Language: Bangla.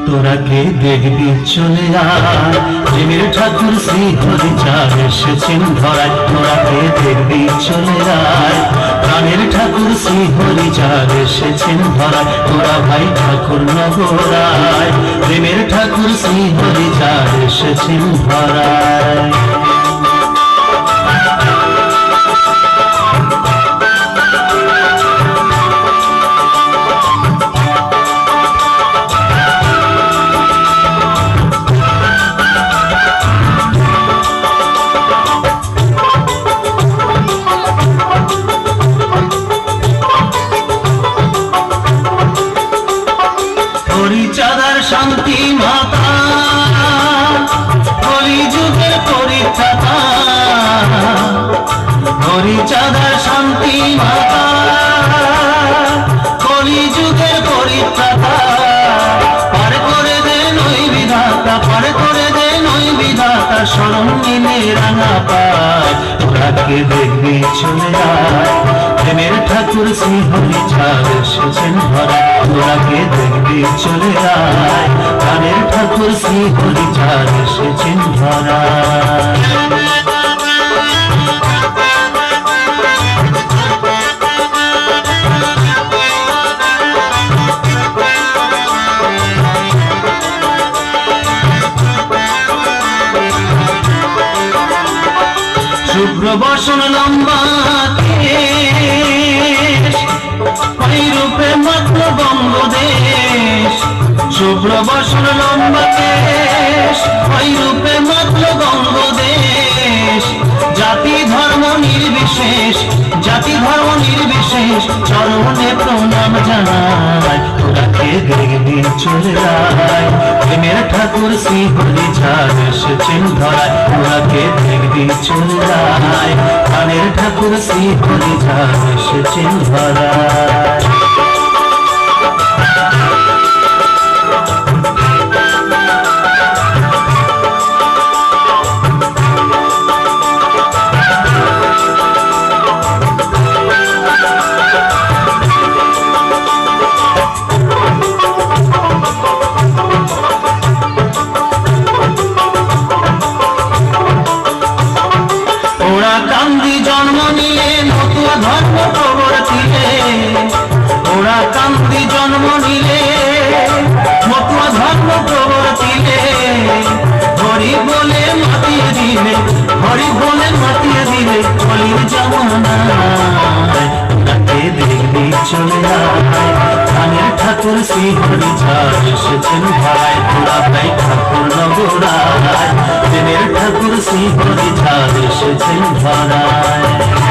তোরা কে দেখবি চলে আয়, প্রেমের ঠাকুর শ্রী হরিচাঁদ এসেছেন ধরায়। তোরা কে দেখবি চলে আয়, প্রাণের ঠাকুর শ্রী হরিচাঁদ এসেছেন ধরায়। তোরা ভাই ঠাকুর নগরায়, প্রেমের ঠাকুর শ্রী হরিচাঁদ এসেছেন ধরায়। হরিচাঁদার শান্তি মাতা, কলিযুগের পরিত্রাতা। হরিচাঁদার শান্তি মাতা, কলিযুগের পরিত্রাতা। পার করে দে নই বিধাতা, পার করে দে নই বিধাতা, শরণ নিলে রাঙা পায়। তোরা কে দেখবি চলে আয়, প্রেমের ঠাকুর শ্রী হরিচাঁদ এসেছেন ধরায়। তোরা কে দেখবি চলে আয়, প্রাণের ঠাকুর শ্রী হরিচাঁদ এসেছেন ধরায়। শুভ্র বসন লম্বা কেশ, ওই রূপে মাত্র বঙ্গদেশ। শুভ্র বসন লম্বা কেশ, ওই রূপে মাত্র বঙ্গদেশ। জাতি ধর্ম নির্বিশেষ, জাতি ধর্ম নির্বিশেষ, চরণে প্রণাম জানায়। তোরা কে দেখবি চলে আয়, প্রেমের ঠাকুর শ্রী হরিচাঁদ এসেছেন ধরায়। তোরা কে দেখবি চলে আয়, প্রাণের ঠাকুর শ্রী হরিচাঁদ এসেছেন ধরায়। ওরা কান্দি জন্ম নিয়ে মতুয়া ধর্ম প্রবর্তিলে, ওরা কান্দি জন্ম নিলে মতুয়া ধর্ম প্রবর্তিলে। হরি বলে মাতিয়ে দিলে, হরি বলে মাতিয়ে দিলে কলির জামানায়। তাকে দেখবি চলে আয়, প্রাণের ঠাকুর শ্রী হরিচাঁদ এসেছেন ধরায়। তোরা ভাই ঠাকুর নগরায়, প্রেমের ঠাকুর শ্রী হরিচাঁদ এসেছেন ধরায়।